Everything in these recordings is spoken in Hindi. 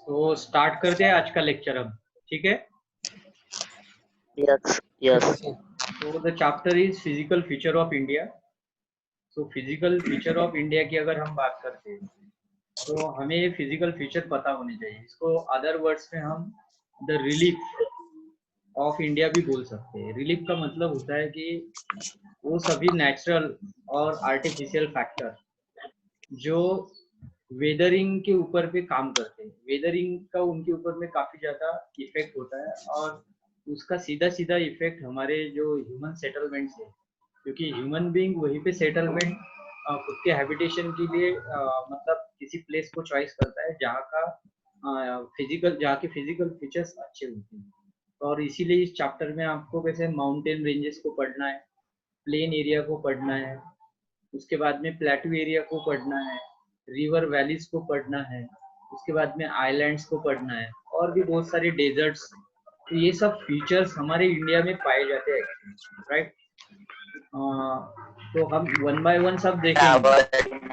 तो स्टार्ट करते हैं आज का लेक्चर अब, ठीक है। Yes, yes. तो the chapter is physical feature of India. तो फिजिकल फीचर ऑफ इंडिया की अगर हम बात करते हैं तो हमें ये फिजिकल फीचर पता होने चाहिए। इसको अदर वर्ड्स में हम द रिलीफ ऑफ इंडिया भी बोल सकते हैं। रिलीफ का मतलब होता है कि वो सभी नेचुरल और आर्टिफिशियल फैक्टर जो वेदरिंग के ऊपर पे काम करते हैं, वेदरिंग का उनके ऊपर में काफी ज्यादा इफेक्ट होता है और उसका सीधा सीधा इफेक्ट हमारे जो ह्यूमन सेटलमेंट्स है, क्योंकि ह्यूमन बीइंग वहीं पे सेटलमेंट खुद के हैबिटेशन के लिए मतलब किसी प्लेस को चॉइस करता है जहाँ का जहाँ के फिजिकल फीचर्स अच्छे होते हैं। और इसीलिए इस चैप्टर में आपको कैसे माउंटेन रेंजेस को पढ़ना है, प्लेन एरिया को पढ़ना है, उसके बाद में प्लेटू एरिया को पढ़ना है, रिवर वैलीज को पढ़ना है, उसके बाद में आइलैंड्स को पढ़ना है और भी बहुत सारे डेजर्ट्स। तो ये सब फीचर्स हमारे इंडिया में पाए जाते हैं एक्चुअली, राइट। तो हम वन बाय वन सब देखेंगे।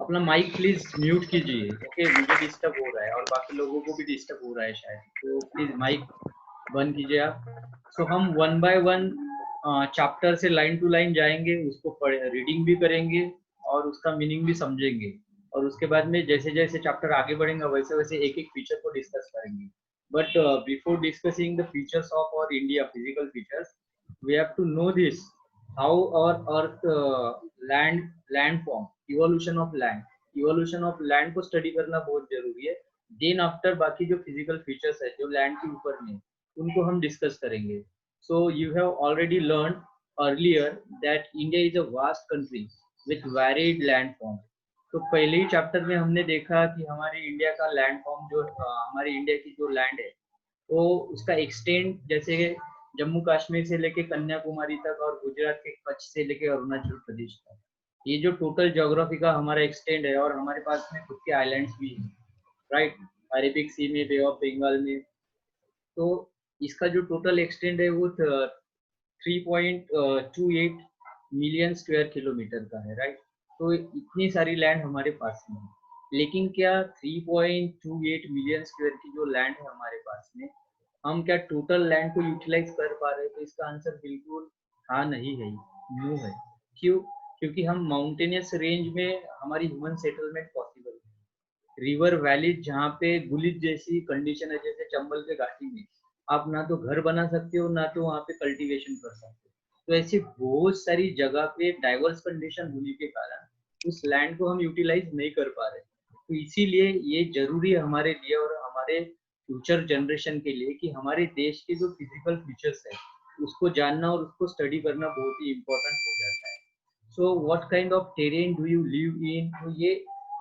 अपना माइक प्लीज म्यूट कीजिए, ओके। मुझे डिस्टर्ब हो रहा है और बाकी लोगों को भी डिस्टर्ब हो रहा है शायद, तो प्लीज माइक बंद कीजिए आप। सो हम वन बाय वन चैप्टर से लाइन टू लाइन जाएंगे, उसको रीडिंग भी करेंगे और उसका मीनिंग भी समझेंगे। और उसके बाद में जैसे जैसे चैप्टर आगे बढ़ेंगे वैसे वैसे एक एक फीचर को डिस्कस करेंगे। But before discussing the features of our India physical features, we have to know this how our earth land form, evolution of land को स्टडी करना बहुत जरूरी है। देन आफ्टर बाकी जो फिजिकल फीचर्स है जो लैंड के ऊपर में उनको हम डिस्कस करेंगे। So you have already learn earlier that India is a vast country with varied land form. तो पहले ही चैप्टर में हमने देखा कि हमारे इंडिया का लैंड फॉर्म जो हमारे इंडिया की जो लैंड है वो उसका एक्सटेंड जैसे जम्मू कश्मीर से लेके कन्याकुमारी तक और गुजरात के कच्छ से लेके अरुणाचल प्रदेश तक, ये जो टोटल ज्योग्राफी का हमारा एक्सटेंड है। और हमारे पास में खुद के आइलैंड्स भी हैं, राइट, अरेबिक सी में, बे ऑफ बंगाल में। तो इसका जो टोटल एक्सटेंड है वो 3.28 मिलियन स्क्वायर किलोमीटर का है, राइट। तो इतनी सारी लैंड हमारे पास में है। लेकिन क्या 3.28 मिलियन स्क्वायर की जो लैंड है हमारे पास में, हम क्या टोटल लैंड को यूटिलाइज कर पा रहे हैं? तो इसका आंसर बिल्कुल हाँ नहीं है, नो है। क्यों? क्योंकि हम माउंटेनियस रेंज में हमारी ह्यूमन सेटलमेंट पॉसिबल है। रिवर वैली जहाँ पे गुलित जैसी कंडीशन है, जैसे चंबल के घाटी में आप ना तो घर बना सकते हो ना तो वहाँ पे कल्टीवेशन कर सकते हो। तो ऐसी बहुत सारी जगह पे डाइवर्स कंडीशन होने के कारण उस लैंड को हम यूटिलाइज नहीं कर पा रहे। तो इसीलिए ये जरूरी है हमारे लिए और हमारे फ्यूचर जनरेशन के लिए कि हमारे देश के जो फिजिकल फीचर्स है उसको जानना और उसको स्टडी करना बहुत ही इम्पोर्टेंट हो जाता है। So what kind of terrain do you live इन? तो ये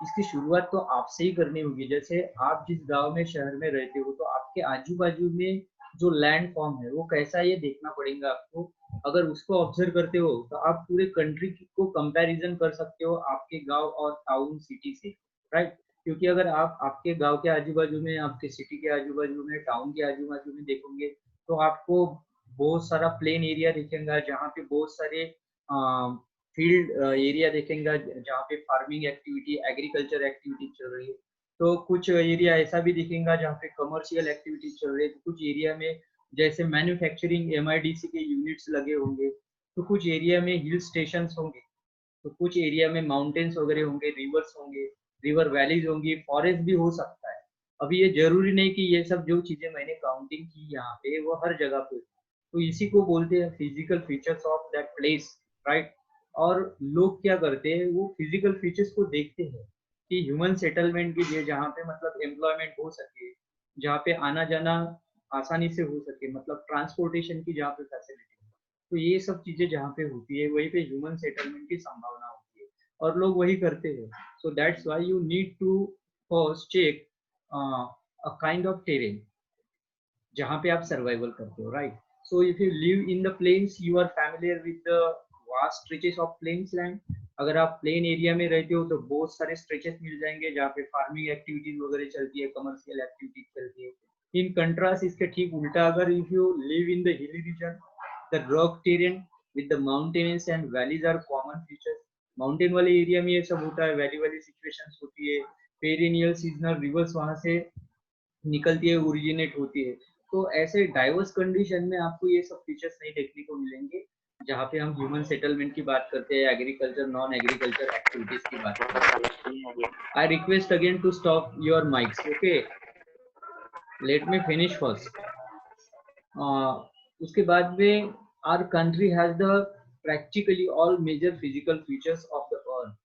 इसकी शुरुआत तो आपसे ही करनी होगी। जैसे आप जिस गांव में शहर में रहते हो तो आपके आजू बाजू में जो लैंड फॉर्म है वो कैसा है ये देखना पड़ेगा आपको। अगर उसको ऑब्जर्व करते हो तो आप पूरे कंट्री को कंपैरिजन कर सकते हो आपके गांव और टाउन सिटी से, राइट। क्योंकि अगर आप आपके गांव के आजू बाजू में, आपके सिटी के आजू बाजू में, टाउन के आजू बाजू में देखोगे तो आपको बहुत सारा प्लेन एरिया दिखेगा जहाँ पे बहुत सारे फील्ड एरिया देखेंगे जहाँ पे फार्मिंग एक्टिविटी, एग्रीकल्चर एक्टिविटी चल रही है। तो कुछ एरिया ऐसा भी दिखेगा जहाँ पे कमर्शियल एक्टिविटी चल रही है। कुछ एरिया में जैसे मैन्युफैक्चरिंग एमआईडीसी के यूनिट्स लगे होंगे, तो कुछ एरिया में हिल स्टेशन होंगे, तो कुछ एरिया में माउंटेन्स वगैरह होंगे, रिवर्स होंगे, रिवर वैलीज होंगी, फॉरेस्ट भी हो सकता है। अभी ये जरूरी नहीं कि ये सब जो चीजें मैंने काउंटिंग की यहाँ पे वो हर जगह पे। तो इसी को बोलते हैं physical features of that place, right. और लोग क्या करते हैं, वो फिजिकल फीचर्स को देखते हैं कि ह्यूमन सेटलमेंट के लिए जहाँ पे मतलब एम्प्लॉयमेंट हो सके, जहाँ पे आना जाना आसानी से हो सके, मतलब ट्रांसपोर्टेशन की जहाँ पे फैसिलिटी, तो ये सब चीजें जहाँ पे होती है वहीं पे ह्यूमन सेटलमेंट की संभावना होती है और लोग वही करते हैं। So that's why you need to first check a kind of terrain जहाँ पे आप सर्वाइवल करते हो, right. So if you live in the plains you are familiar with the vast stretches of plains land. अगर आप प्लेन एरिया में रहते हो तो बहुत सारे स्ट्रेचेस मिल जाएंगे जहाँ पे फार्मिंग एक्टिविटीज वगैरह चलती है, कमर्शियल एक्टिविटीज चलती है। इन कंट्रास्ट इसके ठीक उल्टा, अगर if you live in the hilly region, the rock terrain with the mountains and valleys are common features. Mountain वाले एरिया में ये सब होता है, वैली वाली सिचुएशन डिप्रेशन होती है, पेरिनियल सीजनल रिवर्स वहां से निकलती है, ओरिजिनेट होती है। तो ऐसे डाइवर्स कंडीशन में आपको ये सब फीचर्स नहीं देखने को मिलेंगे जहाँ पे हम ह्यूमन सेटलमेंट की बात करते हैं, एग्रीकल्चर नॉन एग्रीकल्चर एक्टिविटीज की बात करते हैं। I request again to stop your mics, okay, let me finish first. उसके बाद में our country has the practically all major physical features of the earth.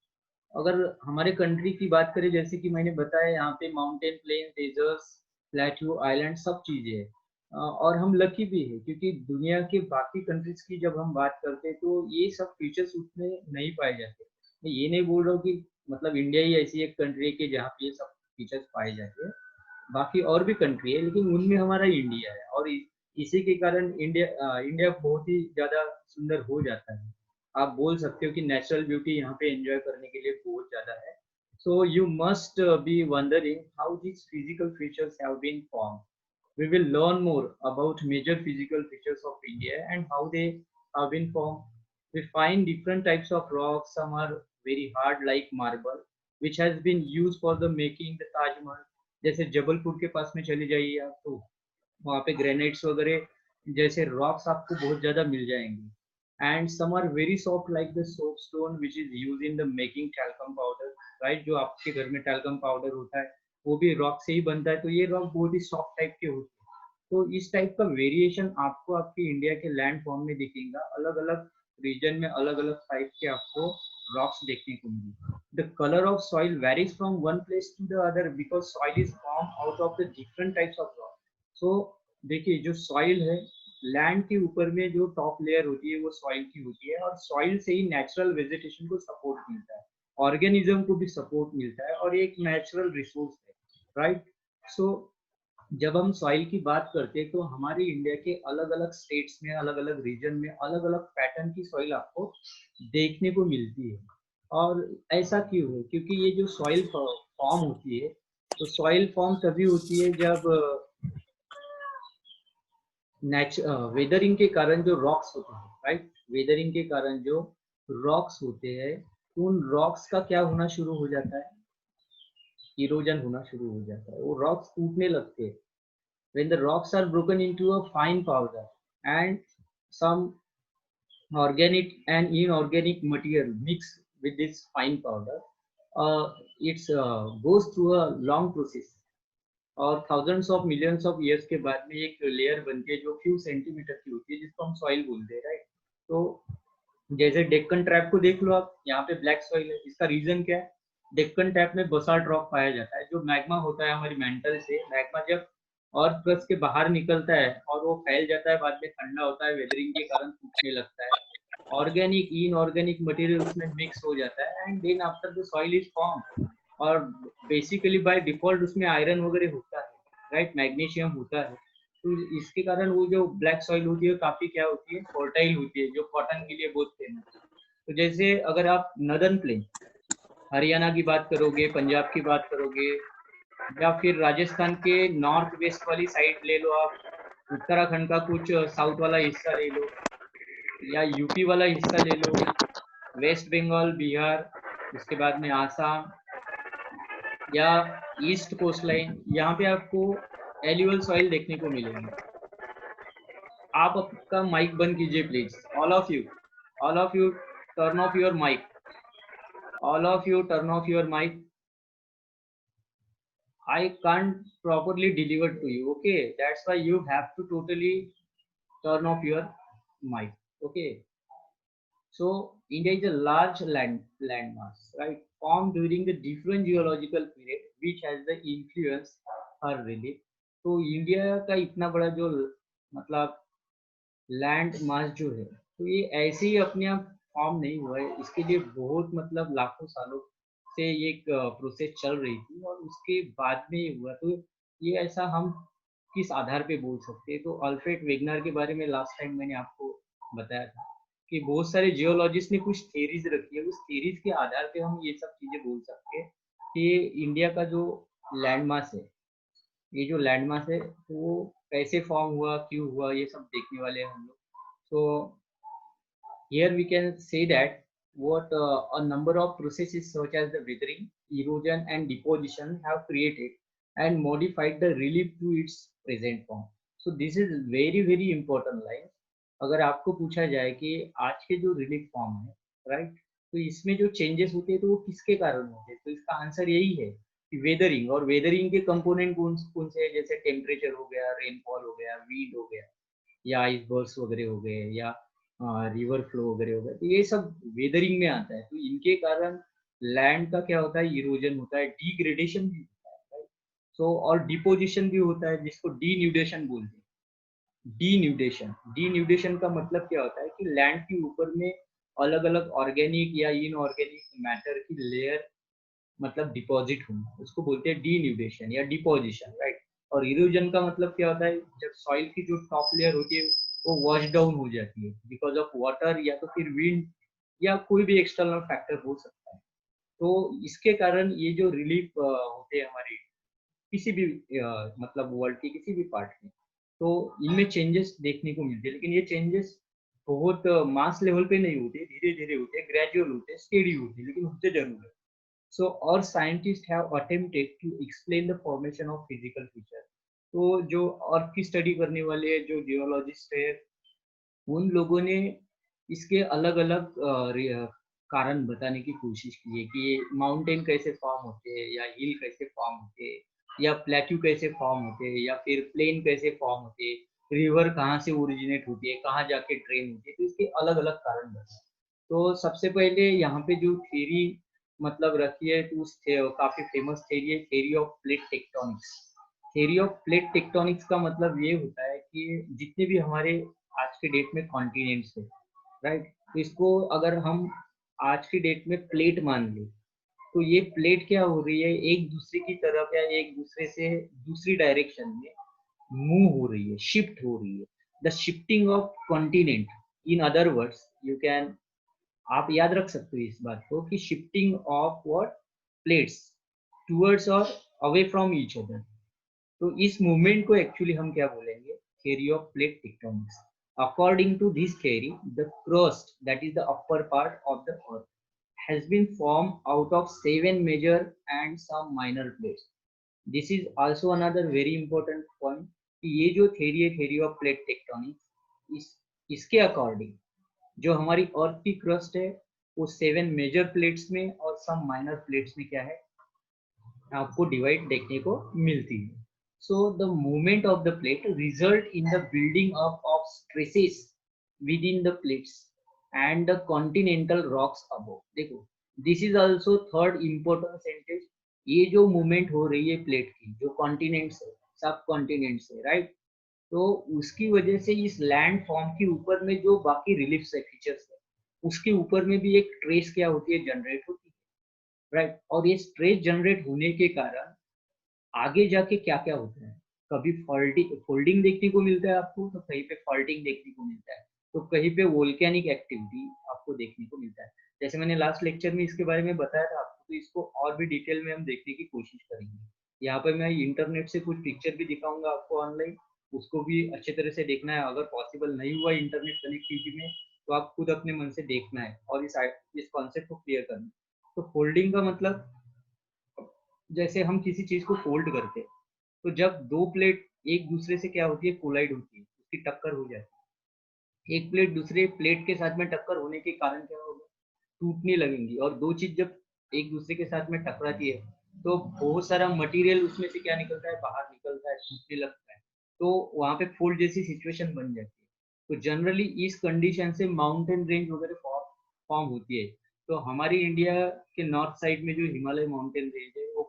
अगर हमारे कंट्री की बात करें, जैसे कि मैंने बताया, यहाँ पे mountain, plain, deserts, plateau, island सब चीजें हैं। और हम लकी भी है क्योंकि दुनिया के बाकी कंट्रीज की जब हम बात करते हैं तो ये सब फीचर्स उसमें नहीं पाए जाते। मैं ये नहीं बोल रहा हूँ कि मतलब इंडिया ही ऐसी एक कंट्री है कि जहाँ पे ये सब फीचर्स पाए जाते हैं, बाकी और भी कंट्री है, लेकिन उनमें हमारा इंडिया है। और इसी के कारण इंडिया बहुत ही ज्यादा सुंदर हो जाता है। आप बोल सकते हो कि नेचुरल ब्यूटी यहाँ पे एंजॉय करने के लिए बहुत ज्यादा है। So you must be wondering how these physical features have been formed. We will learn more about major physical features of India and how they have been formed. We find different types of rocks. Some are very hard like marble, which has been used for the making the Taj Mahal. जैसे जबलपुर के पास में चले जाइए आप, तो वहाँ पे ग्रेनाइट्स वगैरह जैसे रॉक्स आपको बहुत ज्यादा मिल जाएंगे। And some are very soft like the soap stone which is use in the making talcum powder, right. जो आपके घर में टैल्कम पाउडर होता है वो भी रॉक से ही बनता है, तो ये रॉक बहुत ही सॉफ्ट टाइप के होते हैं। तो इस टाइप का वेरिएशन आपको आपके इंडिया के लैंड फॉर्म में दिखेगा। अलग अलग रीजन में अलग अलग टाइप के आपको रॉक्स देखने को मिलेंगे। The colour of soil varies from one place to the other because soil is form out of the different types of rock. So देखिए, जो सॉइल है, लैंड के ऊपर में जो टॉप लेयर होती है वो सॉइल की होती है, और सॉइल से ही नेचुरल वेजिटेशन को सपोर्ट मिलता है, ऑर्गेनिज्म को भी सपोर्ट मिलता है, और ये एक नेचुरल रिसोर्स है, राइट। सो जब हम सॉइल की बात करते हैं तो हमारे इंडिया के अलग अलग स्टेट्स में, अलग अलग रीजन में अलग अलग पैटर्न की सॉइल आपको देखने को मिलती है। और ऐसा क्यों है? क्योंकि ये जो सॉइल फॉर्म होती है, तो सॉइल फॉर्म तभी होती है जब वेदरिंग के कारण जो रॉक्स होते हैं, राइट, वेदरिंग के कारण जो रॉक्स होते हैं, तो उन रॉक्स का क्या होना शुरू हो जाता है? इरोजन होना शुरू हो जाता है, वो रॉक्स टूटने लगते हैं। when the rocks are broken into a fine powder and some organic and inorganic material mix with this fine powder, it goes through a long process, और thousands of millions of years के बाद में एक लेयर बनती है जो few सेंटीमीटर की होती है, जिसको हम सॉइल बोलते हैं, राइट। तो जैसे डेक्कन ट्रैप को देख लो आप, यहाँ पे ब्लैक सॉइल है, इसका रीजन क्या है? डेक्कन ट्रैप में बसाल्ट रॉक पाया जाता है। जो मैग्मा होता है हमारी मेंटल से, मैग्मा जब और क्रस्ट के बाहर निकलता है और वो फैल जाता है, बाद में ठंडा होता है, वेदरिंग के कारण टूटने लगता है, ऑर्गेनिक इनऑर्गेनिक मटेरियल उसमें मिक्स हो जाता है, and then after the soil is form. और बेसिकली बाय डिफॉल्ट उसमें आयरन वगैरह होता है, राइट, मैग्नीशियम होता है। तो इसके कारण वो जो ब्लैक सॉइल होती है काफी क्या होती है, फर्टाइल होती है, जो कॉटन के लिए बहुत फेमस है। तो जैसे अगर आप नदर्न प्लेन, हरियाणा की बात करोगे, पंजाब की बात करोगे, या फिर राजस्थान के नॉर्थ वेस्ट वाली साइड ले लो आप, उत्तराखंड का कुछ साउथ वाला हिस्सा ले लो, या यूपी वाला हिस्सा ले लो, वेस्ट बंगाल, बिहार, उसके बाद में आसाम, या ईस्ट कोस्ट लाइन, यहाँ पे आपको एल्यूअल सॉइल देखने को मिलेंगे। आप आपका माइक बंद कीजिए please, all of you turn off your mic, all of you turn off your mic. I can't properly deliver to you, okay, that's why you have to totally turn off your mic, okay. So India is a large landmass, right, formed during the different geological period which has the influence her relief. तो इंडिया का इतना बड़ा जो मतलब लैंड मास जो है, तो ये ऐसे ही अपने आप फॉर्म नहीं हुआ है, इसके लिए बहुत मतलब लाखों सालों से ये एक प्रोसेस चल रही थी, और उसके बाद में ये हुआ। तो ये ऐसा हम किस आधार पे बोल सकते हैं? तो अल्फ्रेड वेगनर के बारे में लास्ट टाइम मैंने आपको बताया था कि बहुत सारे जियोलॉजिस्ट ने कुछ थेरीज रखी है, उस थेरीज के आधार पे हम ये सब चीजें बोल सकते हैं कि इंडिया का जो लैंड मास है, ये जो लैंड मास है तो वो कैसे फॉर्म हुआ, क्यों हुआ, ये सब देखने वाले हैं हम लोग। So here we can say that what a number of processes such as the weathering, erosion, and deposition have created and modified the relief to its present form. So this is very important line. अगर आपको पूछा जाए कि आज के जो रिलीफ फॉर्म है, राइट, तो इसमें जो चेंजेस होते हैं तो वो किसके कारण होते हैं, तो इसका आंसर यही है कि वेदरिंग, और वेदरिंग के कंपोनेंट कौन कौन से हैं, जैसे टेम्परेचर हो गया, रेनफॉल हो गया, विंड हो गया, या आइसबर्ग्स वगैरह हो गए, या रिवर फ्लो वगैरह हो गया, तो ये सब वेदरिंग में आता है। तो इनके कारण लैंड का क्या होता है, इरोजन होता है, डिग्रेडेशन भी होता है, राइट। सो और डिपोजिशन भी होता है, जिसको डीन्यूडेशन बोलते हैं। डीन्यूडेशन का मतलब क्या होता है कि लैंड के ऊपर में अलग अलग ऑर्गेनिक या इनऑर्गेनिक मैटर की लेयर मतलब डिपॉजिट होना, उसको बोलते हैं डीन्यूडेशन या डिपोजिशन, राइट। और इरोजन का मतलब क्या होता है, जब सॉइल की जो टॉप लेयर होती है वो वॉश डाउन हो जाती है बिकॉज ऑफ वाटर या तो फिर विंड या कोई भी एक्सटर्नल फैक्टर हो सकता है। तो इसके कारण ये जो रिलीफ होते हैं हमारे किसी भी मतलब वर्ल्ड के किसी भी पार्ट में, तो इनमें चेंजेस देखने को मिलते हैं, लेकिन ये चेंजेस बहुत मास लेवल पे नहीं होते, धीरे धीरे होते, ग्रेजुअल होते, स्टेडी होते, लेकिन होते जरूर है। So our scientists have attempted to explain the formation of physical feature. तो जो अर्थ की स्टडी करने वाले जो जियोलॉजिस्ट है, उन लोगों ने इसके अलग अलग कारण बताने की कोशिश की है कि ये माउंटेन कैसे फॉर्म होते हैं, या हिल कैसे फॉर्म होते हैं, या प्लेट्यू कैसे फॉर्म होते हैं, या फिर प्लेन कैसे फॉर्म होते हैं, रिवर कहाँ से ओरिजिनेट होती है, कहाँ जाके ड्रेन होती है, तो इसके अलग अलग कारण बताए। तो सबसे पहले यहाँ पे जो थ्योरी मतलब रखी है, तो उस काफी फेमस थ्योरी है, theory of plate tectonics. Theory of plate tectonics का मतलब ये होता है कि जितने भी हमारे आज के डेट में कॉन्टिनेंट्स है, राइट, तो इसको अगर हम आज की डेट में प्लेट मान लें, तो ये प्लेट क्या हो रही है, एक दूसरे की तरफ या एक दूसरे से दूसरी डायरेक्शन में मूव हो रही है, शिफ्ट हो रही है। The shifting of continent, in other words you can, आप याद रख सकते हो इस बात को कि shifting of what, plates towards और अवे फ्रॉम ईच अदर। तो इस मूवमेंट को एक्चुअली हम क्या बोलेंगे, theory of plate tectonics. According to this theory, the crust that is the upper part of the earth has been formed out of 7 major and some minor plates. This is also another very important point कि ये जो थ्योरी है, थ्योरी ऑफ प्लेट टेक्टोनिक्स, इसके अकॉर्डिंग जो हमारी अर्थ की क्रस्ट है वो 7 मेजर प्लेट्स में और सम माइनर प्लेट्स में क्या है, आपको डिवाइड देखने को मिलती है। So the movement of the plate result in the building up of stresses within the plates and the continental rocks above. देखो, this is also third important sentence. ये जो मूवमेंट हो रही है प्लेट की, जो कॉन्टिनेंट्स है, सब कॉन्टिनेंट्स है, राइट, तो उसकी वजह से इस लैंड फॉर्म के ऊपर में जो बाकी रिलीफ है, फीचर्स है, उसके ऊपर में भी एक ट्रेस क्या होती है, जनरेट होती है, राइट। और ये स्ट्रेस जनरेट होने के कारण आगे जाके क्या क्या होता है, कभी फोल्डिंग फोल्डिंग देखने को मिलता है आपको, तो कहीं पे फॉल्टिंग देखने को मिलता है, तो कहीं पे वोल्केनिक एक्टिविटी आपको देखने को मिलता है। जैसे मैंने लास्ट लेक्चर में इसके बारे में बताया था आपको, तो इसको और भी डिटेल में हम देखने की कोशिश करेंगे। यहाँ पे मैं इंटरनेट से कुछ पिक्चर भी दिखाऊंगा आपको ऑनलाइन, उसको भी अच्छे तरह से देखना है। अगर पॉसिबल नहीं हुआ इंटरनेट कनेक्टिविटी में, तो आप खुद अपने मन से देखना है और इस कॉन्सेप्ट को क्लियर करना है। तो फोल्डिंग का मतलब, जैसे हम किसी चीज को फोल्ड करते हैं, तो जब दो प्लेट एक दूसरे से क्या होती है, कोलाइड होती है, उसकी टक्कर हो जाती है, एक प्लेट दूसरे प्लेट के साथ में टक्कर होने के कारण क्या होगा, टूटने लगेंगी। और दो चीज जब एक दूसरे के साथ में टकराती है, तो बहुत सारा मटेरियल उसमें से क्या निकलता है, बाहर निकलता है, टूटने लगता है, तो वहां पे फोल्ड जैसी सिचुएशन बन जाती है। तो जनरली इस कंडीशन से माउंटेन रेंज वगैरह फॉर्म होती है। तो हमारी इंडिया के नॉर्थ साइड में जो हिमालय माउंटेन रेंज है, वो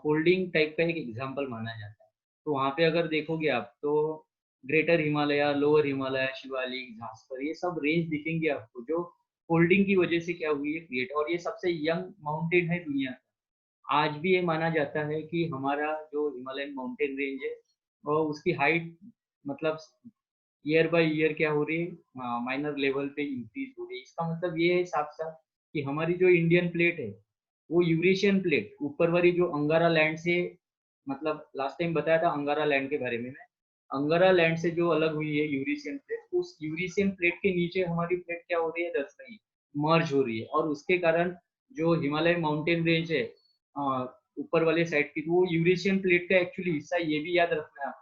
फोल्डिंग टाइप का एक एग्जाम्पल माना जाता है। तो वहाँ पे अगर देखोगे आप, तो ग्रेटर हिमालय, लोअर हिमालय, शिवालिक, झांसकर, ये सब रेंज दिखेंगे आपको, जो फोल्डिंग की वजह से क्या हुई है, क्रिएट। और ये सबसे यंग माउंटेन है दुनिया का। आज भी ये माना जाता है कि हमारा जो हिमालयन माउंटेन रेंज है, और उसकी हाइट मतलब ईयर बाय ईयर क्या हो रही है, माइनर लेवल पे इंक्रीज हो रही है। इसका मतलब ये है साफ साफ कि हमारी जो इंडियन प्लेट है, वो यूरेशियन प्लेट ऊपर वाली जो अंगारा लैंड से, मतलब लास्ट टाइम बताया था अंगारा लैंड के बारे में मैं, अंगारा लैंड से जो अलग हुई है यूरेशियन प्लेट, उस यूरेशियन प्लेट के नीचे हमारी प्लेट क्या हो रही है, दस रही है। मर्ज हो रही है, और उसके कारण जो हिमालय माउंटेन रेंज है ऊपर वाले साइड की, तो वो यूरेशियन प्लेट का एक्चुअली हिस्सा, ये भी याद रखना है।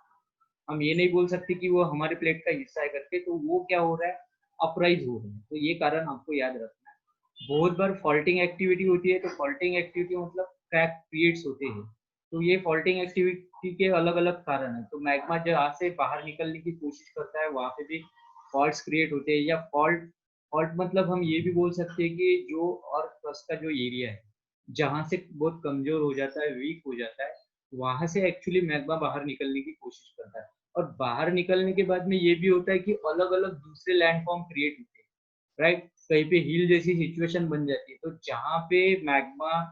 हम ये नहीं बोल सकते कि वो हमारे प्लेट का हिस्सा है करके, तो वो क्या हो रहा है, अपराइज हो रहा है, तो ये कारण आपको याद रखना है। बहुत बार फॉल्टिंग एक्टिविटी होती है, तो फॉल्टिंग एक्टिविटी मतलब क्रैक क्रिएट्स होते हैं, तो ये फॉल्टिंग एक्टिविटी के अलग अलग कारण है। तो मैग्मा जहाँ से बाहर निकलने की कोशिश करता है वहां पे भी फॉल्ट्स क्रिएट होते हैं, या फॉल्ट फॉल्ट मतलब हम ये भी बोल सकते हैं कि जो अर्थ क्रस्ट का जो एरिया है जहाँ से बहुत कमजोर हो जाता है, वीक हो जाता है, वहां से एक्चुअली मैग्मा बाहर निकलने की कोशिश करता है। और बाहर निकलने के बाद में ये भी होता है कि अलग अलग दूसरे लैंडफॉर्म क्रिएट होते हैं, राइट। कहीं पे हिल जैसी सिचुएशन बन जाती है, तो जहाँ पे मैग्मा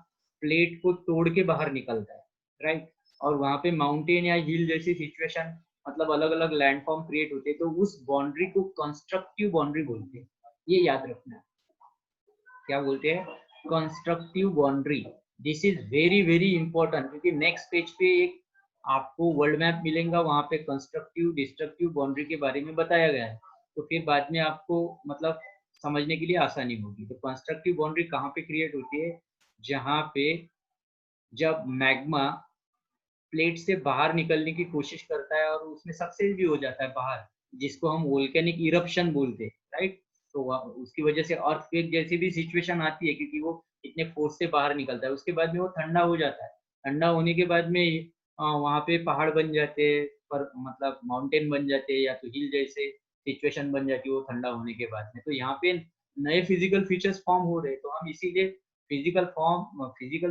प्लेट को तोड़ के बाहर निकलता है, राइट, और वहाँ पे माउंटेन या हिल जैसी सिचुएशन मतलब अलग अलग लैंडफॉर्म क्रिएट होते हैं, तो उस बाउंड्री को कंस्ट्रक्टिव बाउंड्री बोलते हैं। ये याद रखना है, क्या बोलते हैं, constructive boundary. This is very very important, क्योंकि नेक्स्ट पेज पे एक आपको वर्ल्ड मैप मिलेगा, वहां पे कंस्ट्रक्टिव डिस्ट्रक्टिव बाउंड्री के बारे में बताया गया है, तो फिर बाद में आपको मतलब समझने के लिए आसानी होगी। तो कंस्ट्रक्टिव बाउंड्री कहाँ पे क्रिएट होती है, जहाँ पे जब मैग्मा प्लेट से बाहर निकलने की कोशिश करता है और उसमें सक्सेस भी हो जाता है बाहर, जिसको हम वोल्केनिक इरप्शन बोलते हैं, राइट। तो उसकी वजह से अर्थक्वेक जैसी भी सिचुएशन आती है, क्योंकि वो इतने फोर्स से बाहर निकलता है, उसके बाद में वो ठंडा हो जाता है। ठंडा होने के बाद में वहाँ पे पहाड़ बन जाते हैं, पर मतलब माउंटेन बन जाते हैं, या तो हिल जैसे सिचुएशन बन जाती है वो ठंडा होने के बाद में, तो यहाँ पे नए फिजिकल फीचर्स फॉर्म हो रहे हैं। तो हम इसीलिए फिजिकल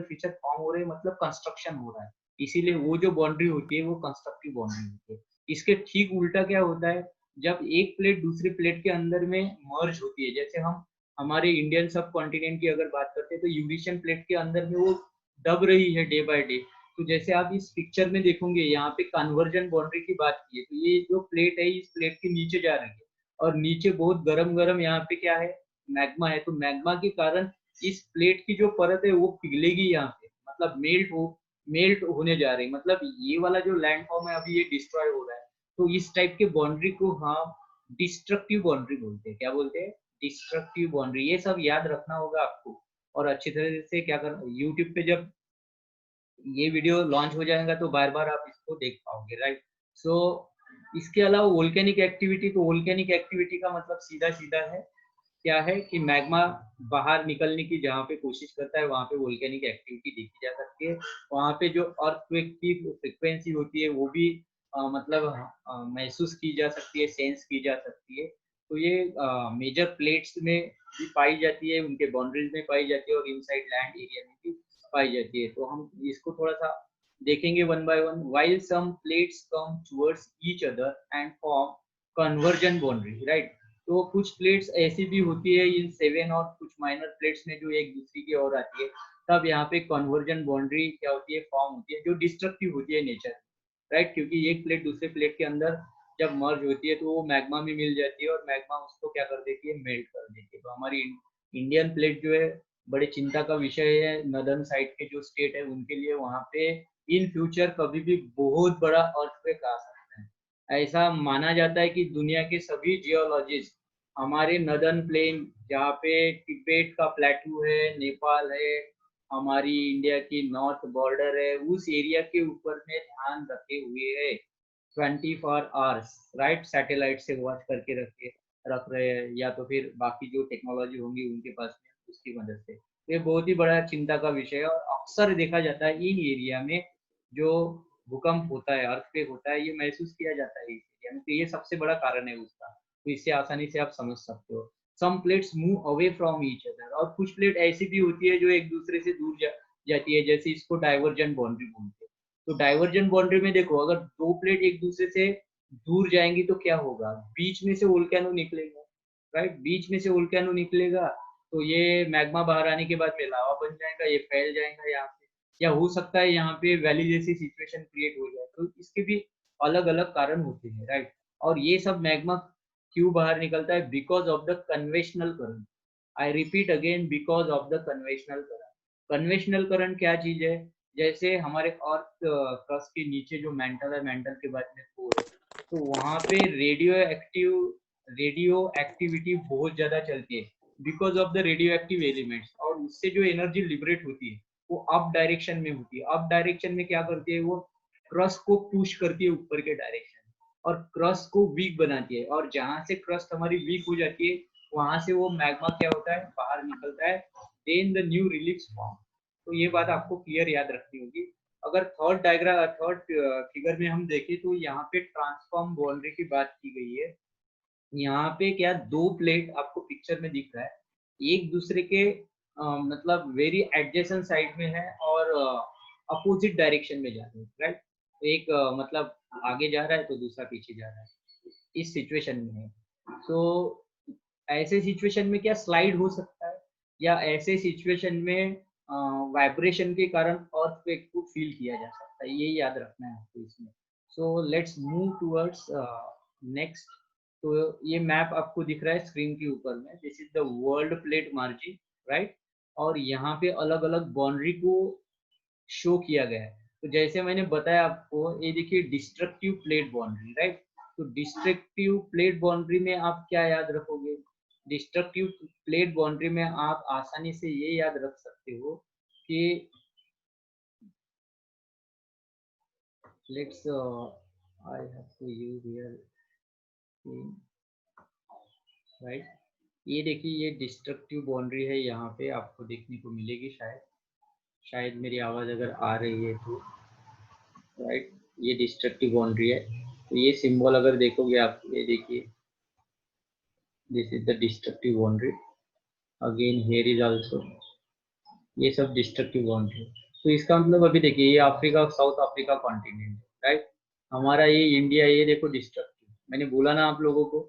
फीचर फॉर्म हो रहे हैं, मतलब कंस्ट्रक्शन हो रहा है, इसीलिए वो जो बाउंड्री होती है वो कंस्ट्रक्टिव बाउंड्री होती है। इसके ठीक उल्टा क्या होता है, जब एक प्लेट दूसरी प्लेट के अंदर में मर्ज होती है, जैसे हम हमारे इंडियन सब कॉन्टिनेंट की अगर बात करते हैं, तो यूरेशियन प्लेट के अंदर में वो दब रही है डे बाय डे। तो जैसे आप इस पिक्चर में देखोगे, यहाँ पे कन्वर्जन बाउंड्री की बात की है, तो ये जो प्लेट है इस प्लेट के नीचे जा रही है, और नीचे बहुत गरम गरम यहाँ पे क्या है, मैग्मा है। तो मैग्मा के कारण इस प्लेट की जो परत है वो पिघलेगी यहाँ पे, मतलब मेल्ट होने जा रही, मतलब ये वाला जो लैंड फॉर्म है अभी ये डिस्ट्रॉय हो रहा है। तो इस टाइप के बाउंड्री को हम डिस्ट्रक्टिव बाउंड्री बोलते हैं। क्या बोलते हैं, डिस्ट्रक्टिव बाउंड्री। ये सब याद रखना होगा आपको, और अच्छी तरह से क्या कर, यूट्यूब पे जब ये वीडियो लॉन्च हो जाएगा तो बार बार आप इसको देख पाओगे, राइट। सो इसके अलावा वोल्केनिक एक्टिविटी, तो वोल्केनिक एक्टिविटी का मतलब सीधा सीधा है, क्या है कि मैग्मा बाहर निकलने की जहाँ पे कोशिश करता है वहाँ पे वोल्केनिक एक्टिविटी देखी जा सकती है। वहाँ पे जो अर्थक्वेक की फ्रिक्वेंसी होती है वो भी मतलब महसूस की जा सकती है, सेंस की जा सकती है। तो ये मेजर प्लेट्स में भी पाई जाती है, उनके बाउंड्रीज में पाई जाती है, और इनसाइड लैंड एरिया में भी पाई जाती है। तो हम इसको थोड़ा सा देखेंगे one by one. While some plates come towards each other and form convergence boundary, right. तो कुछ प्लेट्स ऐसी भी होती है इन सेवन, और कुछ माइनर प्लेट्स में जो एक दूसरी की ओर आती है, तब यहाँ पे कन्वर्जन बाउंड्री क्या होती है, फॉर्म होती है, जो डिस्ट्रक्टिव होती है नेचर, राइट। क्योंकि एक प्लेट दूसरे प्लेट के अंदर जब मर्ज होती है तो वो मैग्मा में मिल जाती है, और मैग्मा उसको क्या कर देती है, मेल्ट कर देती है। तो हमारी इंडियन प्लेट जो है बड़े चिंता का विषय है, नदर्न साइड के जो स्टेट है उनके लिए। वहाँ पे इन फ्यूचर कभी भी बहुत बड़ा अर्थक्वेक आ सकता है। ऐसा माना जाता है कि दुनिया के सभी जियोलॉजिस्ट हमारे नदर्न प्लेन, जहाँ पे तिब्बत का प्लेटू है, नेपाल है, हमारी इंडिया की नॉर्थ बॉर्डर है, उस एरिया के ऊपर में ध्यान रखे हुए है 24 आवर्स, राइट। सैटेलाइट से वॉच करके रख रहे हैं, या तो फिर बाकी जो टेक्नोलॉजी होंगी उनके पास में, उसकी मदद से। ये बहुत ही बड़ा चिंता का विषय है, और अक्सर देखा जाता है इन एरिया में जो भूकंप होता है, अर्थक्वेक होता है, ये महसूस किया जाता है इस एरिया में। तो ये सबसे बड़ा कारण है उसका, तो इससे आसानी से आप समझ सकते हो। Some plates move away from each other, और कुछ प्लेट ऐसी भी होती है जो एक दूसरे से दूर जाती है, जैसे इसको डाइवर्जेंट बाउंड्री बोलते हैं। तो डाइवर्जेंट बाउंड्री में देखो, अगर दो प्लेट एक दूसरे से दूर जाएंगी तो क्या होगा, बीच में से वोल्केनो निकलेगा, राइट। बीच में से वोल्केनो निकलेगा, तो ये मैग्मा बाहर आने के बाद में लावा बन जाएगा, ये फैल जाएगा यहाँ पे, या हो सकता है यहाँ पे वैली जैसी सिचुएशन क्रिएट हो जाए। तो इसके भी अलग अलग कारण होते हैं, राइट। और ये सब मैग्मा क्यों बाहर निकलता है, because of the conventional current. I repeat again, because of the conventional current. Conventional current क्या चीज है, जैसे हमारे अर्थ क्रस्ट के नीचे जो मेंटल है, मेंटल के बाद में कोर है, तो वहां पे रेडियो एक्टिविटी बहुत ज्यादा चलती है। Because of the radio active elements, और उससे जो एनर्जी लिबरेट होती है वो अप डायरेक्शन में होती है। अप डायरेक्शन में क्या करती है, वो क्रस्ट को पुश करती है ऊपर के डायरेक्शन और क्रस्ट को वीक बनाती है, और जहां से क्रस्ट हमारी वीक हो जाती है वहां से वो मैग्मा क्या होता है, बाहर निकलता है, then the new relief form. तो ये बात आपको क्लियर याद रखनी होगी। अगर थर्ड डायग्राम, थर्ड फिगर में हम देखें तो यहाँ पे ट्रांसफॉर्म बाउंड्री की बात की गई है। यहाँ पे क्या दो प्लेट आपको पिक्चर में दिख रहा है, एक दूसरे के मतलब वेरी एडजेसेंट साइड में है और अपोजिट डायरेक्शन में जा रहे हैं, राइट। तो एक मतलब आगे जा रहा है तो दूसरा पीछे जा रहा है, इस सिचुएशन में है। तो ऐसे सिचुएशन में क्या स्लाइड हो सकता है, या ऐसे सिचुएशन में वाइब्रेशन के कारण अर्थक्वेक को फील किया जा सकता है, ये याद रखना है आपको इसमें। So let's move towards next. तो ये मैप आपको दिख रहा है स्क्रीन के ऊपर में, this is the world plate margin, right. और यहाँ पे अलग अलग बाउंड्री को शो किया गया है। तो जैसे मैंने बताया आपको, ये देखिए डिस्ट्रक्टिव प्लेट बाउंड्री, राइट। तो डिस्ट्रक्टिव प्लेट बाउंड्री में आप क्या याद रखोगे, डिस्ट्रक्टिव प्लेट बाउंड्री में आप आसानी से ये याद रख सकते हो कि let's I have to use here, right. ये देखिए ये डिस्ट्रक्टिव बाउंड्री है, यहाँ पे आपको देखने को मिलेगी, शायद शायद मेरी आवाज़ अगर आ रही है तो, राइट। ये डिस्ट्रक्टिव बाउंड्री है। तो ये सिंबल अगर देखोगे आप, ये देखिए this is the destructive boundary, again here is also, ये सब डिस्ट्रक्टिव बाउंड्री। तो इसका मतलब अभी देखिए ये Africa, south Africa continent, right. हमारा ये इंडिया, ये देखो डिस्ट्रक्टिव, मैंने बोला ना आप लोगों को,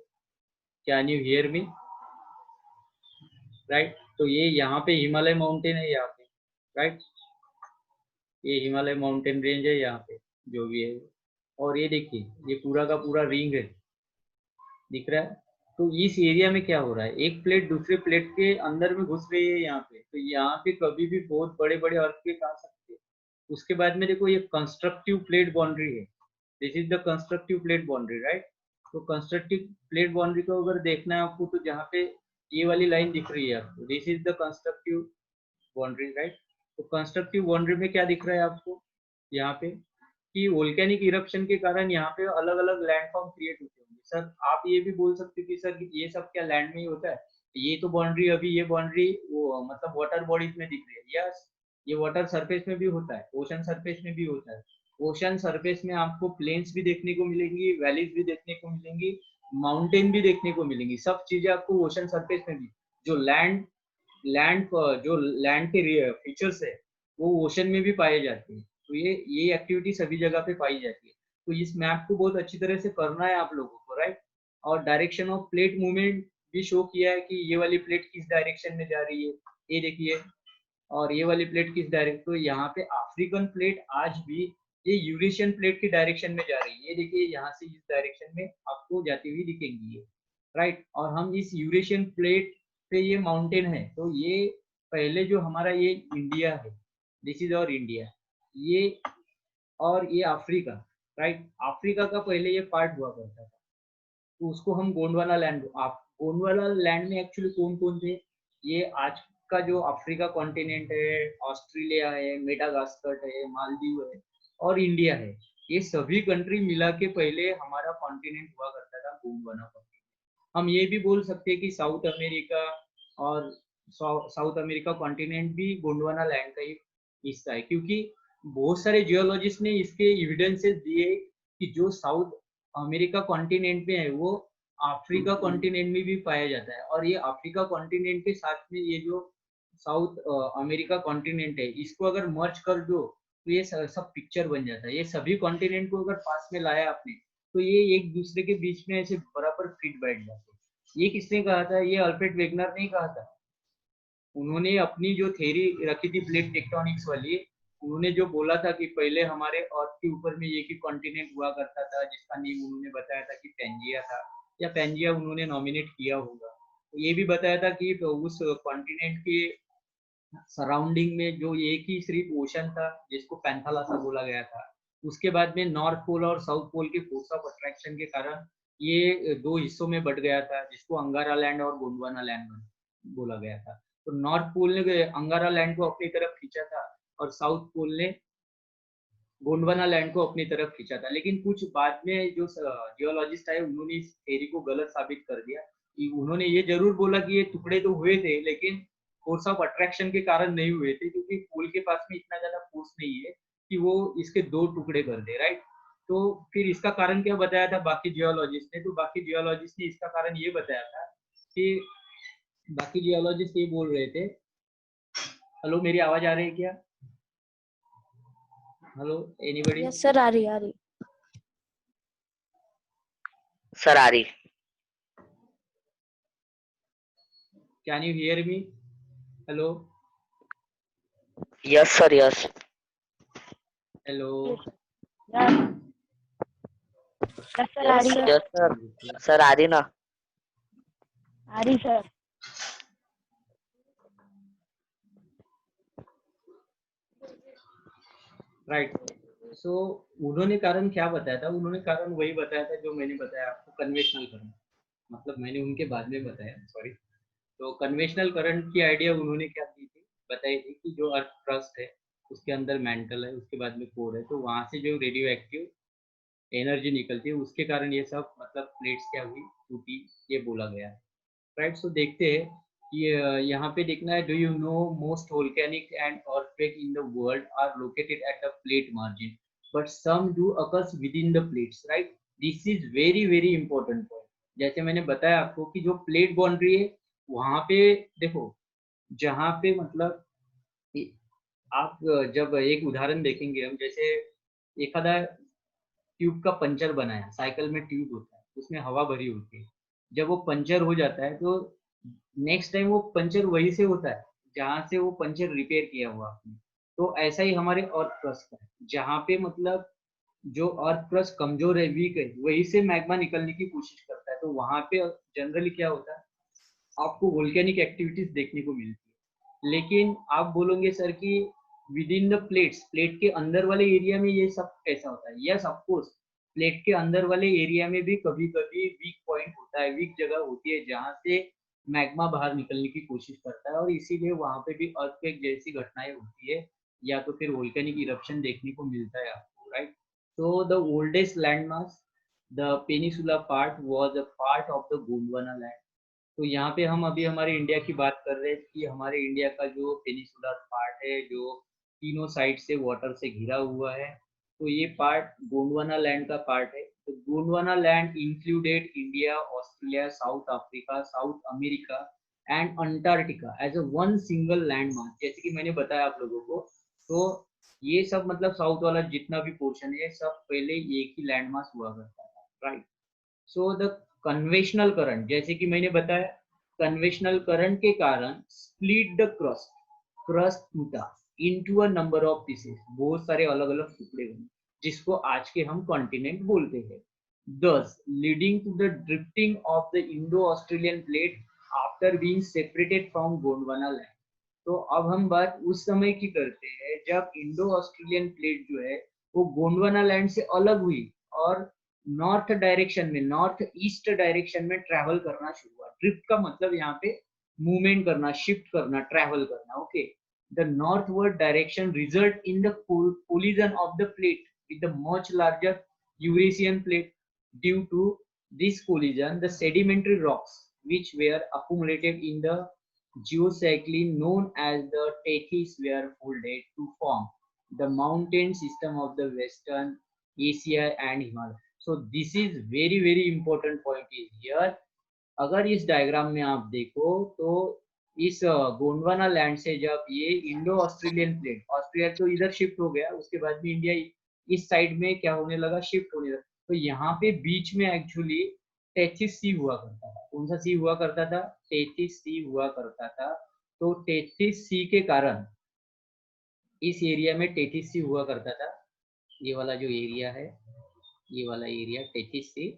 can you hear me, right. तो ये यहाँ पे हिमालय माउंटेन है यहाँ पे, राइट। ये हिमालय माउंटेन रेंज है यहाँ पे जो भी है, और ये देखिए ये पूरा का पूरा रिंग है, दिख रहा है। तो इस एरिया में क्या हो रहा है, एक प्लेट दूसरे प्लेट के अंदर में घुस रही है यहाँ पे, तो यहाँ पे कभी भी बहुत बड़े बड़े अर्थक्वेक आ सकते हैं। उसके बाद में देखो ये कंस्ट्रक्टिव प्लेट बाउंड्री है, this is the constructive plate boundary, right. तो कंस्ट्रक्टिव प्लेट बाउंड्री को अगर देखना है आपको, तो जहाँ पे ये वाली लाइन दिख रही है आपको, this is the constructive boundary, right. तो कंस्ट्रक्टिव बाउंड्री में क्या दिख रहा है आपको यहाँ पे, कि वोल्केनिक इरप्शन के कारण यहाँ पे अलग अलग लैंडफॉर्म क्रिएट होते होंगे। सर आप ये भी बोल सकते हो कि सर ये सब क्या लैंड में ही होता है, ये तो बाउंड्री, अभी ये बाउंड्री वो मतलब वाटर बॉडीज में दिख रही है, यस ये वाटर सरफेस में भी होता है, ओशन सरफेस में भी होता है। ओशन सरफेस में आपको प्लेन्स भी देखने को मिलेंगी, वैलीज भी देखने को मिलेंगी, माउंटेन भी देखने को मिलेंगी, सब चीजें आपको ओशन सरफेस में भी, जो लैंड लैंड जो लैंड के फीचर्स है वो ओशन में भी पाए जाते हैं। तो ये एक्टिविटी सभी जगह पे पाई जाती है। तो इस मैप को बहुत अच्छी तरह से करना है आप लोगों को, राइट। और डायरेक्शन ऑफ प्लेट मूवमेंट भी शो किया है कि ये वाली प्लेट किस डायरेक्शन में जा रही है, ये देखिए, और ये वाली प्लेट किस डायरेक्शन, तो यहाँ पे अफ्रीकन प्लेट आज भी ये यूरेशियन प्लेट की डायरेक्शन में जा रही है, ये देखिए यहाँ से इस डायरेक्शन में आपको जाती हुई दिखेंगी ये, राइट। और हम इस यूरेशियन प्लेट पे, ये माउंटेन है, तो ये पहले जो हमारा ये इंडिया है, दिस इज और इंडिया, ये और ये अफ्रीका, राइट। अफ्रीका का पहले ये पार्ट हुआ करता था, तो उसको हम गोंडवाना लैंड, आप गोंडवाना लैंड में एक्चुअली कौन कौन थे, ये आज का जो अफ्रीका कॉन्टिनेंट है, ऑस्ट्रेलिया है, मेडागास्कर है, मालदीव है और इंडिया है, ये सभी कंट्री मिला के पहले हमारा कॉन्टिनेंट हुआ करता था गोंडवाना कॉन्टिनेंट। हम ये भी बोल सकते हैं कि साउथ अमेरिका और साउथ अमेरिका कॉन्टिनेंट भी गोंडवाना लैंड का ही हिस्सा है, क्योंकि बहुत सारे जियोलॉजिस्ट ने इसके एविडेंसेस दिए कि जो साउथ अमेरिका कॉन्टिनेंट में है वो अफ्रीका कॉन्टिनेंट में भी पाया जाता है, और ये अफ्रीका कॉन्टिनेंट के साथ में ये जो साउथ अमेरिका कॉन्टिनेंट है, इसको अगर मर्ज कर दो तो ये सब पिक्चर बन जाता है। ये सभी कॉन्टिनेंट को अगर पास में लाया आपने, तो ये एक दूसरे के बीच में ऐसे बराबर फिट बैठ जाते हैं। ये किसने कहा था, ये अल्फ्रेड वेगनर ने कहा था। उन्होंने अपनी जो थ्योरी रखी थी प्लेट टेक्टोनिक्स वाली, उन्होंने जो बोला था कि पहले हमारे अर्थ के ऊपर में एक ही कॉन्टिनेंट हुआ करता था, जिसका नेम उन्होंने बताया था कि पेंजिया था, या पेंजिया उन्होंने नॉमिनेट किया होगा। तो ये भी बताया था कि उस कॉन्टिनेंट के सराउंडिंग में जो एक ही सिर्फ ओशन था, जिसको पैंथालासा बोला गया था। उसके बाद में नॉर्थ पोल और साउथ पोल के फोर्स ऑफ अट्रैक्शन के कारण ये दो हिस्सों में बट गया था, जिसको अंगारा लैंड और गोंडवाना लैंड बना। बोला गया था। तो नॉर्थ पोल ने अंगारा लैंड को अपनी तरफ खींचा था और साउथ पोल ने गोंडवाना लैंड को अपनी तरफ खींचा था। लेकिन कुछ बाद में जो जियोलॉजिस्ट आए उन्होंने इस थ्योरी को गलत साबित कर दिया कि उन्होंने ये जरूर बोला कि ये टुकड़े तो हुए थे लेकिन फोर्स ऑफ अट्रैक्शन के कारण नहीं हुए थे, क्योंकि पोल के पास में इतना ज्यादा फोर्स नहीं है कि वो इसके दो टुकड़े कर दे, राइट। तो फिर इसका कारण क्या बताया था बाकी जियोलॉजिस्ट ने? तो बाकी जियोलॉजिस्ट ने इसका कारण ये बताया था कि बाकी जियोलॉजिस्ट ये बोल रहे थे, हेलो मेरी आवाज आ रही है क्या? Hello anybody? यस सर, आ रही। सर आ रही। Can you hear me? Hello yes sir, yes. Hello yes sir, आ रही है। यस सर, सर आ रही ना। आ रही सर। राइट। सो उन्होंने कारण क्या बताया था? उन्होंने कारण वही बताया था जो मैंने बताया आपको, कन्वेंशनल करंट। मतलब मैंने उनके बाद में बताया, सॉरी। तो कन्वेंशनल करंट की आइडिया उन्होंने क्या दी थी, बताई थी कि जो अर्थ क्रस्ट है उसके अंदर मेंटल है, उसके बाद में कोर है, तो वहां से जो रेडियो एक्टिव एनर्जी निकलती है उसके कारण ये सब मतलब प्लेट्स क्या हुई, टूटी, ये बोला गया है। राइट। सो देखते हैं कि यहाँ पे देखना है, do you know most volcanic and earthquake in the world are located at the plate margin but some do occurs within the plates, right. This is very very important point. जैसे मैंने बताया आपको कि जो प्लेट बाउंड्री है वहां पे देखो, जहाँ पे मतलब आप जब एक उदाहरण देखेंगे हम, जैसे एखादा ट्यूब का पंचर बनाया, साइकिल में ट्यूब होता है उसमें हवा भरी होती है, जब वो पंचर हो जाता है तो नेक्स्ट टाइम वो पंचर वहीं से होता है जहां से वो पंचर रिपेयर किया हुआ आपने। तो ऐसा ही हमारे अर्थ क्रस्ट है, जहाँ पे मतलब जो अर्थ क्रस्ट कमजोर है, वीक है, वहीं से मैग्मा निकलने की कोशिश करता है। तो वहां पे जनरली क्या होता है, आपको वोल्केनिक एक्टिविटीज देखने को मिलती है। लेकिन आप बोलोगे सर कि with in the plates, plate के अंदर वाले एरिया में ये सब कैसा होता है? यस ऑफ कोर्स, प्लेट के अंदर वाले एरिया में भी कभी कभी वीक पॉइंट होता है, वीक जगह होती है जहाँ से मैग्मा बाहर निकलने की कोशिश करता है, और इसीलिए वहां पे भी अर्थक्वेक जैसी घटनाएं होती है या तो फिर वोल्केनिक इरप्शन देखने को मिलता है आपको, right. So the oldest landmark, the peninsula part was a part of the Gondwana land. तो यहाँ पे हम अभी हमारे इंडिया की बात कर रहे हैं कि हमारे इंडिया का जो पेनिसुलर पार्ट है, जो तीनों साइड से वाटर से घिरा हुआ है, तो ये पार्ट गोंडवाना लैंड का पार्ट है। तो Gondwana land included India, Australia, South Africa, South America and Antarctica as a one single land mass, जैसे कि मैंने बताया आप लोगों को। तो ये सब मतलब साउथ वाला जितना भी पोर्शन है सब पहले एक ही लैंड मास हुआ करता था, right. So the conventional current, जैसे कि मैंने बताया, कन्वेंशनल करंट के कारण स्प्लिट द क्रस्ट, क्रस्ट टूटा into a number of pieces, बहुत सारे अलग अलग टुकड़े बने, जिसको आज के हम कॉन्टिनेंट बोलते हैं, thus leading to the drifting of the Indo-Australian plate after being separated from Gondwana land। तो अब हम बात उस समय की करते हैं जब इंडो ऑस्ट्रेलियन प्लेट जो है वो गोंडवाना लैंड से अलग हुई और नॉर्थ डायरेक्शन में, नॉर्थ ईस्ट डायरेक्शन में ट्रैवल करना शुरू हुआ। ड्रिफ्ट का मतलब यहाँ पे मूवमेंट करना, शिफ्ट करना, ट्रैवल करना, okay. The northward direction result in the collision of the plate with the much larger Eurasian plate. Due to this collision, the sedimentary rocks which were accumulated in the geocycline known as the Tethys were folded to form the mountain system of the Western Asia and Himalaya। So this is very very important point is here। अगर इस डायग्राम में आप देखो तो इस गोंडवाना लैंड से जब ये इंडो ऑस्ट्रेलियन प्लेट, ऑस्ट्रेलिया तो इधर शिफ्ट हो गया, उसके बाद में इंडिया इस साइड में क्या होने लगा, शिफ्ट होने लगा। तो यहाँ पे बीच में एक्चुअली टेथिस सी हुआ करता था। कौन सा सी हुआ करता था? टेथिस सी हुआ करता था। तो टेथिस सी के कारण इस एरिया में टेथिस सी हुआ करता था। ये वाला जो एरिया है, ये वाला एरिया टेथिस सी।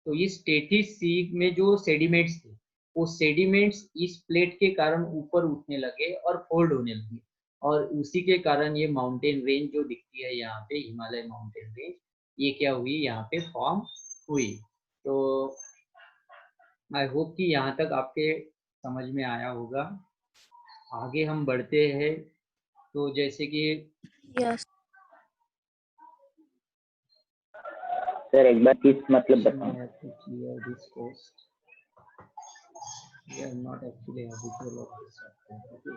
तो इस टेथिस सी में जो सेडिमेंट्स थे, वो सेडिमेंट्स इस प्लेट के कारण ऊपर उठने लगे और फोल्ड होने लगे, और उसी के कारण ये माउंटेन रेंज जो दिखती है यहाँ पे, हिमालय माउंटेन रेंज, ये क्या हुई, यहाँ पे फॉर्म हुई। तो आई होप कि यहाँ तक आपके समझ में आया होगा। आगे हम बढ़ते हैं। तो जैसे कि यस सर एक बार किस मतलब बताओ। we are not actually habitual of this software. Okay.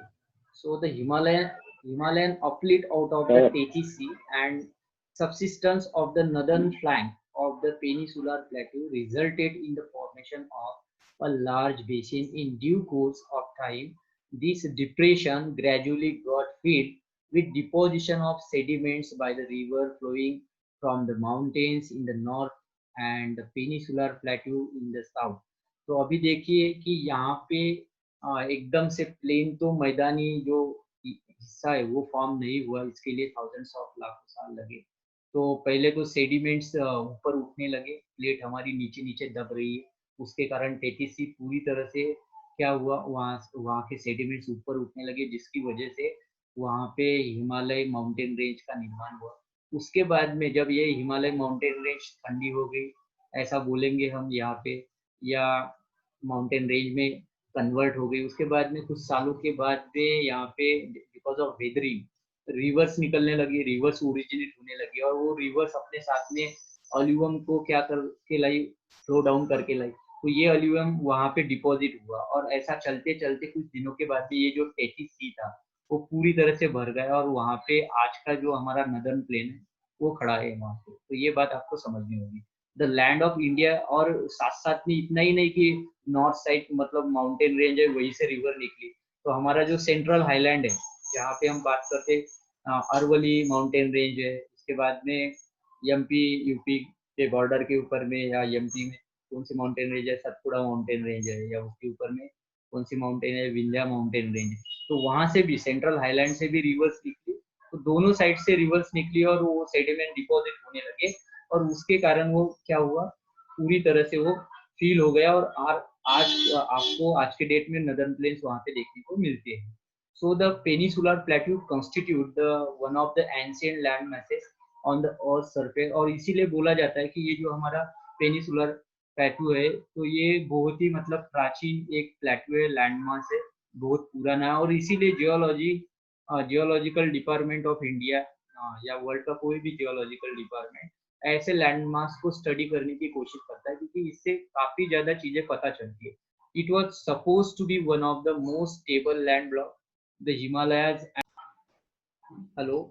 So the Himalayan uplift out of the TGC and subsidence of the northern flank of the peninsular plateau resulted in the formation of a large basin. In due course of time, this depression gradually got filled with deposition of sediments by the river flowing from the mountains in the north and the peninsular plateau in the south. तो अभी देखिए कि यहाँ पे एकदम से प्लेन तो मैदानी जो हिस्सा है वो फॉर्म नहीं हुआ, इसके लिए थाउजेंड्स ऑफ लाखों साल लगे। तो पहले तो सेडिमेंट्स ऊपर उठने लगे, प्लेट हमारी नीचे नीचे दब रही है, उसके कारण टेटीसी पूरी तरह से क्या हुआ, वहाँ वहाँ के सेडिमेंट्स ऊपर उठने लगे, जिसकी वजह से वहाँ पे हिमालय माउंटेन रेंज का निर्माण हुआ। उसके बाद में जब ये हिमालय माउंटेन रेंज ठंडी हो गई, ऐसा बोलेंगे हम यहाँ पे, या माउंटेन रेंज में कन्वर्ट हो गई, उसके बाद में कुछ सालों के बाद में यहाँ पे बिकॉज ऑफ वेदरिंग रिवर्स निकलने लगी, रिवर्स ओरिजिनेट होने लगी, और वो रिवर्स अपने साथ में ऑल्यूम को क्या करके लाई, फ्लो डाउन करके लाई। तो ये ऑल्यूम वहाँ पे डिपॉजिट हुआ, और ऐसा चलते चलते कुछ दिनों के बाद में ये जो टेथिस सी था वो पूरी तरह से भर गया, और वहाँ पे आज का जो हमारा नदर्न प्लेन है वो खड़ा है वहाँ पे। तो ये बात आपको समझनी होगी। द लैंड ऑफ इंडिया, और साथ साथ में इतना ही नहीं कि नॉर्थ साइड मतलब माउंटेन रेंज है वहीं से रिवर निकली, तो हमारा जो सेंट्रल हाईलैंड है जहाँ पे हम बात करते अरवली माउंटेन रेंज है, उसके बाद में एमपी यूपी के बॉर्डर के ऊपर में, या एमपी में कौन सी माउंटेन रेंज है, सतपुड़ा माउंटेन रेंज है, या उसके ऊपर में कौन सी माउंटेन है, विंध्या माउंटेन रेंज है। तो वहां से भी सेंट्रल हाईलैंड से भी रिवर्स निकली, तो दोनों साइड से रिवर्स निकली और वो सेडिमेंट डिपॉजिट होने लगे, और उसके कारण वो क्या हुआ, पूरी तरह से वो फील हो गया, और आज आपको आज के डेट में नदर्न प्लेन्स वहां पे देखने को मिलते हैं। So the peninsular plateau constitute the one of the ancient land message on the earth surface, और इसीलिए बोला जाता है कि ये जो हमारा पेनिसुलर प्लेट्यू है, तो ये बहुत ही मतलब प्राचीन एक प्लेट्यू है, लैंड मास है, बहुत पुराना है, और इसीलिए जियोलॉजिकल डिपार्टमेंट ऑफ इंडिया या वर्ल्ड का कोई भी जियोलॉजिकल डिपार्टमेंट ऐसे लैंडमार्क्स को स्टडी करने की कोशिश करता है, क्योंकि इससे काफी ज्यादा चीजें पता चलती है। It was suppose to be one of the most stable land block the Himalayas. Hello,